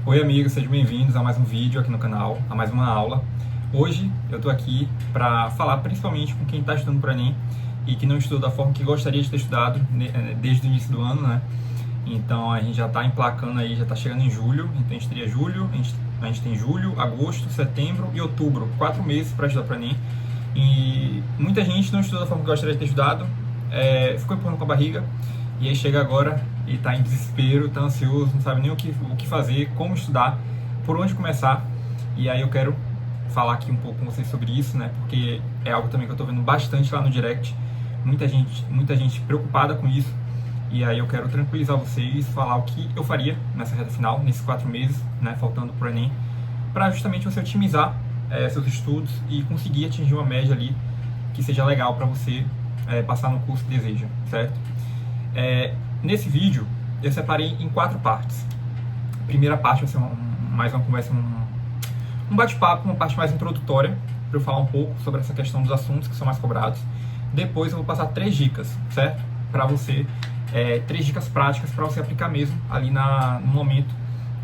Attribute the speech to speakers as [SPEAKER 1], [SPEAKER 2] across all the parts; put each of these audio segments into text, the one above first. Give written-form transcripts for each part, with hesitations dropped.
[SPEAKER 1] Oi amigos, sejam bem-vindos a mais um vídeo aqui no canal, a mais uma aula. Hoje eu estou aqui para falar principalmente com quem está estudando para o Enem e que não estudou da forma que gostaria de ter estudado desde o início do ano, né? Então a gente já está emplacando aí, já está chegando em julho, então a gente teria julho, a gente tem julho, agosto, setembro e outubro, 4 meses para estudar para o Enem. E muita gente não estudou da forma que gostaria de ter estudado, ficou empurrando com a barriga, e aí chega agora e está em desespero, está ansioso, não sabe nem o que fazer, como estudar, por onde começar. E aí eu quero falar aqui um pouco com vocês sobre isso, né? Porque é algo também que eu estou vendo bastante lá no direct, muita gente preocupada com isso. E aí eu quero tranquilizar vocês, falar o que eu faria nessa reta final, nesses 4 meses, né, faltando para o Enem, para justamente você otimizar seus estudos e conseguir atingir uma média ali que seja legal para você passar no curso que deseja, certo? Nesse vídeo eu separei em 4 partes. A primeira parte vai ser mais uma conversa, um bate-papo, uma parte mais introdutória, para eu falar um pouco sobre essa questão dos assuntos que são mais cobrados. Depois eu vou passar 3 dicas, certo? Para você, 3 dicas práticas para você aplicar mesmo ali no momento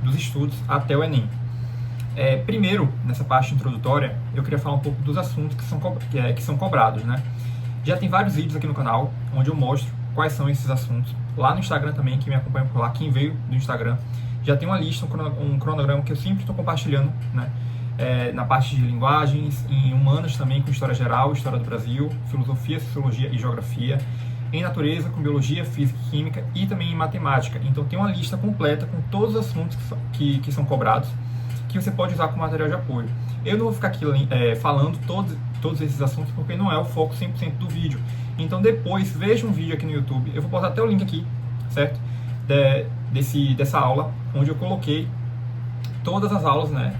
[SPEAKER 1] dos estudos até o Enem. Primeiro, nessa parte introdutória, eu queria falar um pouco dos assuntos que são cobrados, né? Já tem vários vídeos aqui no canal onde eu mostro quais são esses assuntos. Lá no Instagram também, quem me acompanha por lá, quem veio do Instagram, já tem uma lista, um cronograma que eu sempre estou compartilhando, né? Na parte de linguagens, em humanas também, com história geral, história do Brasil, filosofia, sociologia e geografia, em natureza, com biologia, física e química e também em matemática. Então tem uma lista completa com todos os assuntos que são cobrados, que você pode usar como material de apoio. Eu não vou ficar aqui falando todos esses assuntos, porque não é o foco 100% do vídeo. Então depois, veja um vídeo aqui no YouTube, eu vou botar até o link aqui, certo? Dessa aula, onde eu coloquei todas as aulas, né?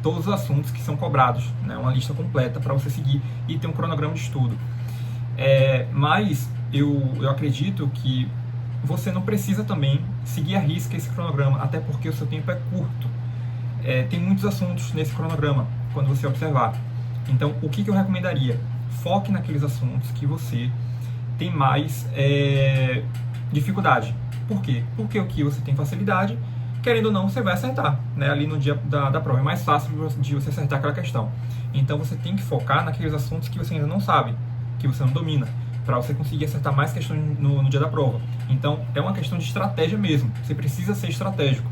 [SPEAKER 1] Todos os assuntos que são cobrados, né? Uma lista completa para você seguir e ter um cronograma de estudo. Mas eu acredito que você não precisa também seguir à risca esse cronograma, até porque o seu tempo é curto. Tem muitos assuntos nesse cronograma, quando você observar. Então, o que eu recomendaria? Foque naqueles assuntos que você tem mais dificuldade. Por quê? Porque o que você tem facilidade, querendo ou não, você vai acertar, né? Ali no dia da prova. É mais fácil de você acertar aquela questão. Então, você tem que focar naqueles assuntos que você ainda não sabe, que você não domina, para você conseguir acertar mais questões no dia da prova. Então, é uma questão de estratégia mesmo. Você precisa ser estratégico.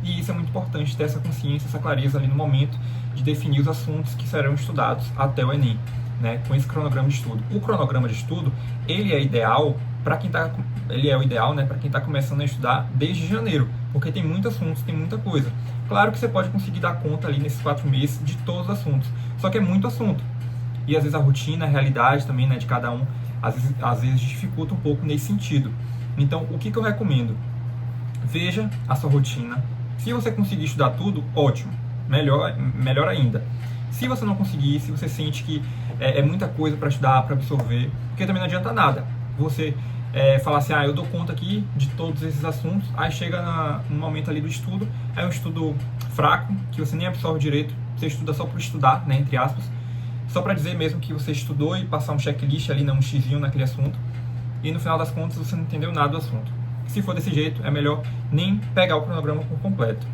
[SPEAKER 1] E isso é muito importante, ter essa consciência, essa clareza ali no momento de definir os assuntos que serão estudados até o Enem, né, com esse cronograma de estudo. O cronograma de estudo, ele é ideal para quem está começando a estudar desde janeiro, porque tem muitos assuntos, tem muita coisa. Claro que você pode conseguir dar conta ali nesses 4 meses de todos os assuntos, só que é muito assunto. E às vezes a rotina, a realidade também, né, de cada um, às vezes dificulta um pouco nesse sentido. Então, o que eu recomendo? Veja a sua rotina. Se você conseguir estudar tudo, ótimo, melhor ainda. Se você não conseguir, se você sente que é muita coisa para estudar, para absorver, porque também não adianta nada você falar assim, eu dou conta aqui de todos esses assuntos, aí chega no momento ali do estudo, é um estudo fraco, que você nem absorve direito, você estuda só por estudar, né, entre aspas, só para dizer mesmo que você estudou e passar um checklist ali, um xizinho naquele assunto, e no final das contas você não entendeu nada do assunto. Se for desse jeito, é melhor nem pegar o cronograma por completo.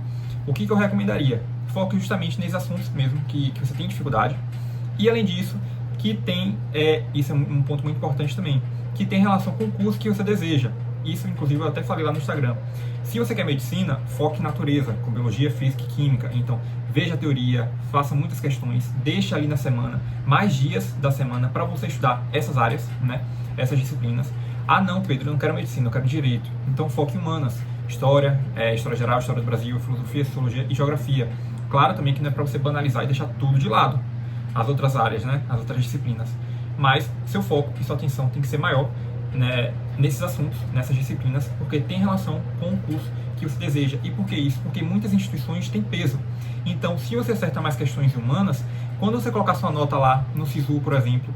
[SPEAKER 1] O que eu recomendaria? Foque justamente nesses assuntos mesmo que você tem dificuldade. E além disso, que tem, isso é um ponto muito importante também, que tem relação com o curso que você deseja. Isso, inclusive, eu até falei lá no Instagram. Se você quer medicina, foque em natureza, com biologia, física e química. Então, veja a teoria, faça muitas questões, deixa ali na semana, mais dias da semana para você estudar essas áreas, né, essas disciplinas. Não, Pedro, eu não quero medicina, eu quero direito. Então foque em humanas, história, história geral, história do Brasil, filosofia, sociologia e geografia. Claro também que não é para você banalizar e deixar tudo de lado, as outras áreas, né, as outras disciplinas. Mas seu foco e sua atenção tem que ser maior, né, nesses assuntos, nessas disciplinas, porque tem relação com o curso que você deseja. E por que isso? Porque muitas instituições têm peso. Então, se você acertar mais questões humanas, quando você colocar sua nota lá no SISU, por exemplo,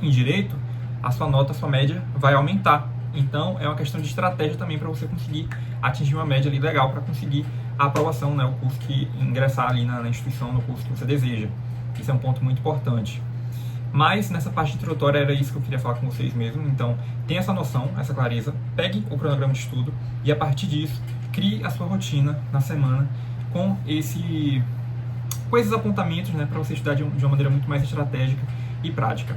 [SPEAKER 1] em direito, a sua nota, a sua média vai aumentar. Então, é uma questão de estratégia também para você conseguir atingir uma média ali legal para conseguir a aprovação, né, o curso que ingressar ali na instituição, no curso que você deseja. Isso é um ponto muito importante. Mas nessa parte introdutória era isso que eu queria falar com vocês mesmo. Então, tenha essa noção, essa clareza, pegue o cronograma de estudo e a partir disso, crie a sua rotina na semana com esses apontamentos, né, para você estudar de uma maneira muito mais estratégica e prática.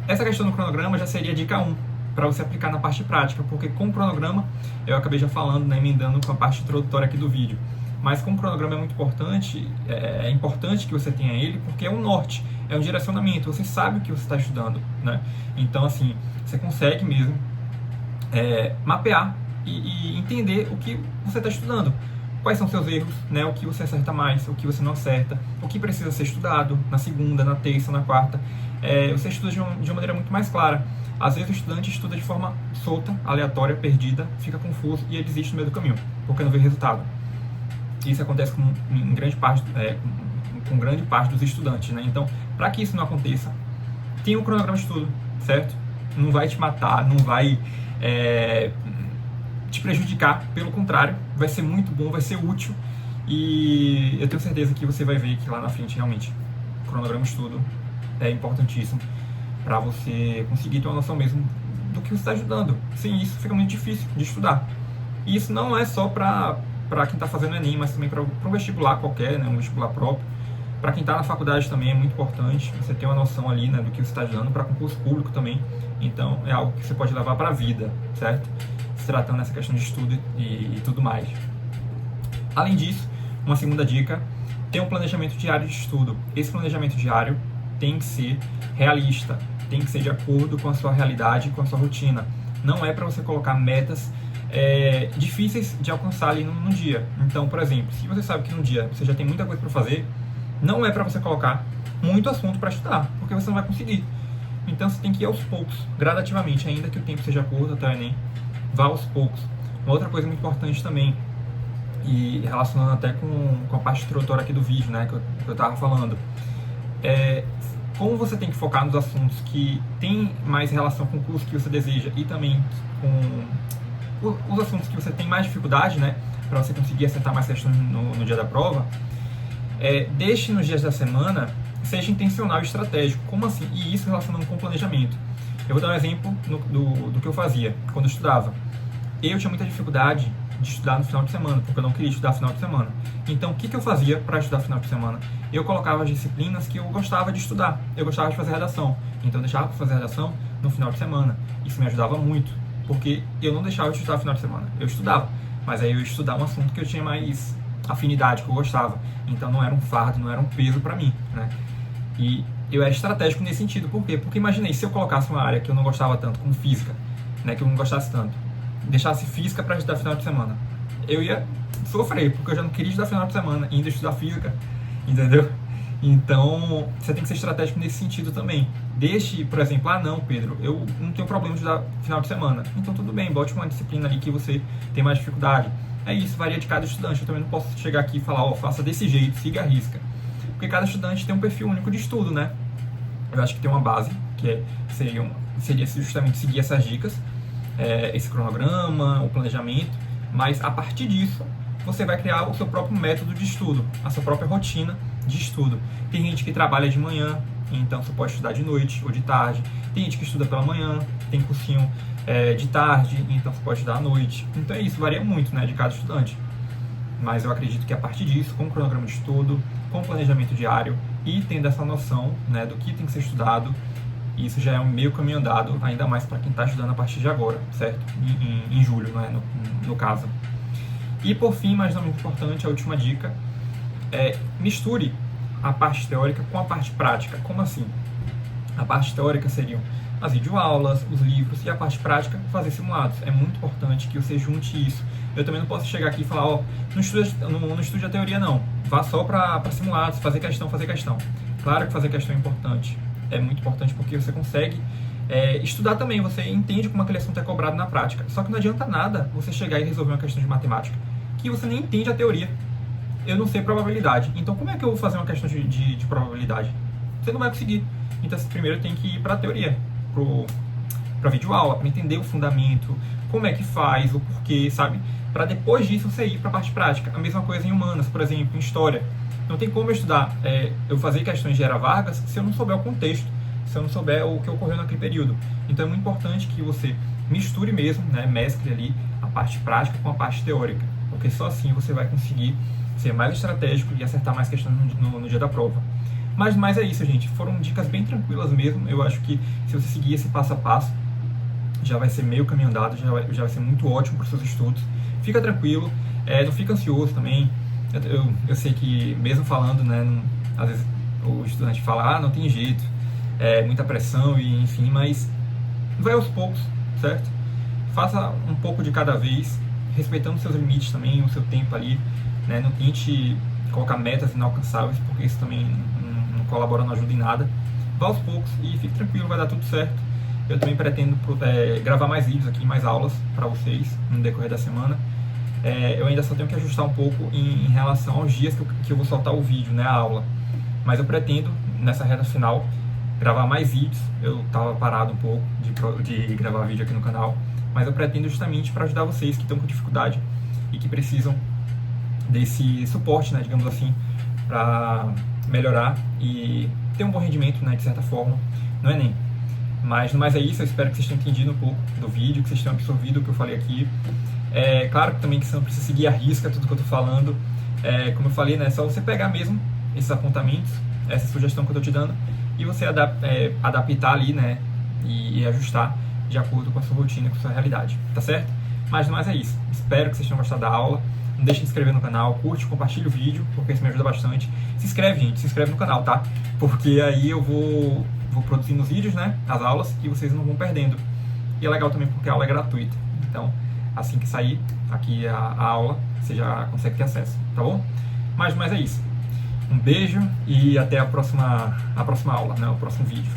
[SPEAKER 1] Essa questão do cronograma já seria a dica 1, para você aplicar na parte prática, porque com o cronograma, eu acabei já falando, né, emendando com a parte introdutória aqui do vídeo, mas com o cronograma é muito importante, é importante que você tenha ele, porque é um norte, é um direcionamento, você sabe o que você está estudando, né? Então, assim, você consegue mesmo mapear e entender o que você está estudando. Quais são seus erros, né? O que você acerta mais, o que você não acerta, o que precisa ser estudado na segunda, na terça, na quarta. Você estuda de uma maneira muito mais clara. Às vezes o estudante estuda de forma solta, aleatória, perdida, fica confuso e ele desiste no meio do caminho, porque não vê resultado. Isso acontece com grande parte dos estudantes, né? Então, para que isso não aconteça, tem um cronograma de estudo, certo? Não vai te matar, não vai te prejudicar, pelo contrário, vai ser muito bom, vai ser útil, e eu tenho certeza que você vai ver que lá na frente realmente o cronograma de estudo é importantíssimo para você conseguir ter uma noção mesmo do que você está estudando. Sem isso fica muito difícil de estudar. E isso não é só para quem está fazendo Enem, mas também para um vestibular qualquer, né, um vestibular próprio. Para quem está na faculdade também é muito importante você ter uma noção ali, né, do que você está estudando, para concurso público também. Então é algo que você pode levar para a vida, certo? Se tratando dessa questão de estudo e tudo mais. Além disso, uma segunda dica, ter um planejamento diário de estudo. Esse planejamento diário tem que ser realista, tem que ser de acordo com a sua realidade, com a sua rotina. Não é para você colocar metas difíceis de alcançar ali no dia. Então, por exemplo, se você sabe que no dia você já tem muita coisa para fazer, não é para você colocar muito assunto para estudar, porque você não vai conseguir. Então você tem que ir aos poucos, gradativamente, ainda que o tempo seja curto até o Enem, vá aos poucos. Uma outra coisa muito importante também, e relacionando até com a parte introdutória aqui do vídeo, né, que eu estava falando, como você tem que focar nos assuntos que têm mais relação com o curso que você deseja e também com os assuntos que você tem mais dificuldade, né, para você conseguir acertar mais questões no dia da prova, deixe nos dias da semana, seja intencional e estratégico. Como assim? E isso relacionando com o planejamento. Eu vou dar um exemplo do que eu fazia quando eu estudava. Eu tinha muita dificuldade de estudar no final de semana, porque eu não queria estudar no final de semana. Então, o que eu fazia para estudar no final de semana? Eu colocava as disciplinas que eu gostava de estudar. Eu gostava de fazer redação. Então, eu deixava para fazer redação no final de semana. Isso me ajudava muito, porque eu não deixava de estudar no final de semana. Eu estudava, mas aí eu ia estudar um assunto que eu tinha mais afinidade, que eu gostava. Então, não era um fardo, não era um peso para mim, né? E eu era estratégico nesse sentido. Por quê? Porque imaginei, se eu colocasse uma área que eu não gostava tanto, como física, né, que eu não gostasse tanto, deixasse física para estudar final de semana, eu ia sofrer, porque eu já não queria estudar final de semana, ainda estudar física, entendeu? Então, você tem que ser estratégico nesse sentido também. Deixe, por exemplo, não, Pedro, eu não tenho problema de estudar final de semana. Então, tudo bem, bote uma disciplina ali que você tem mais dificuldade. É isso, varia de cada estudante. Eu também não posso chegar aqui e falar, faça desse jeito, siga a risca. Porque cada estudante tem um perfil único de estudo, né? Eu acho que tem uma base, que seria justamente seguir essas dicas, esse cronograma, o planejamento, mas a partir disso você vai criar o seu próprio método de estudo, a sua própria rotina de estudo. Tem gente que trabalha de manhã, então você pode estudar de noite ou de tarde. Tem gente que estuda pela manhã, tem cursinho de tarde, então você pode estudar à noite. Então é isso, varia muito, né, de cada estudante. Mas eu acredito que a partir disso, com o cronograma de estudo, com o planejamento diário e tendo essa noção, né, do que tem que ser estudado, isso já é um meio caminho andado, ainda mais para quem está estudando a partir de agora, certo? Em julho, né, no caso. E por fim, mas não muito importante, a última dica misture a parte teórica com a parte prática. Como assim? A parte teórica seriam as videoaulas, os livros, e a parte prática, fazer simulados. É muito importante que você junte isso. Eu também não posso chegar aqui e falar, não estude a teoria não, vá só para simulados, fazer questão. Claro que fazer questão é importante, é muito importante porque você consegue estudar também, você entende como aquele assunto é cobrado na prática. Só que não adianta nada você chegar e resolver uma questão de matemática que você nem entende a teoria. Eu não sei probabilidade, então como é que eu vou fazer uma questão de probabilidade? Você não vai conseguir. Então você primeiro tem que ir para a teoria, para a videoaula, para entender o fundamento, como é que faz, o porquê, sabe? Para depois disso você ir para a parte prática. A mesma coisa em humanas, por exemplo, em história. Não tem como eu estudar, eu fazer questões de Era Vargas se eu não souber o contexto, se eu não souber o que ocorreu naquele período. Então é muito importante que você misture mesmo, né, mescle ali a parte prática com a parte teórica, porque só assim você vai conseguir ser mais estratégico e acertar mais questões no dia da prova. Mas é isso, gente. Foram dicas bem tranquilas mesmo. Eu acho que se você seguir esse passo a passo, já vai ser meio caminho andado, já vai ser muito ótimo para os seus estudos. Fica tranquilo, não fica ansioso também. Eu sei que, mesmo falando, né, às vezes o estudante fala, não tem jeito, muita pressão, e enfim, mas vai aos poucos, certo? Faça um pouco de cada vez, respeitando seus limites também, o seu tempo ali, né? Não tente colocar metas inalcançáveis, porque isso também não colabora, não ajuda em nada. Vá aos poucos e fique tranquilo, vai dar tudo certo. Eu também pretendo gravar mais vídeos aqui, mais aulas para vocês no decorrer da semana. Eu ainda só tenho que ajustar um pouco em relação aos dias que eu vou soltar o vídeo, né, a aula. Mas eu pretendo, nessa reta final, gravar mais vídeos. Eu estava parado um pouco de gravar vídeo aqui no canal, mas eu pretendo justamente para ajudar vocês que estão com dificuldade e que precisam desse suporte, né, digamos assim, para melhorar e ter um bom rendimento, né, de certa forma, no Enem. Mas no mais é isso, eu espero que vocês tenham entendido um pouco do vídeo, que vocês tenham absorvido o que eu falei aqui. Claro que também que você não precisa seguir à risca tudo que eu estou falando. Como eu falei, né, é só você pegar mesmo esses apontamentos, essa sugestão que eu estou te dando, e você adaptar ali, né, e ajustar de acordo com a sua rotina, com a sua realidade, tá certo? Mas no mais é isso. Espero que vocês tenham gostado da aula. Não deixe de se inscrever no canal, curte, compartilhe o vídeo, porque isso me ajuda bastante. Se inscreve, gente, se inscreve no canal, tá? Porque aí eu vou produzindo os vídeos, né, as aulas, e vocês não vão perdendo. E é legal também porque a aula é gratuita. Então, assim que sair aqui a aula, você já consegue ter acesso, tá bom? Mas é isso. Um beijo e até a próxima aula, né, o próximo vídeo.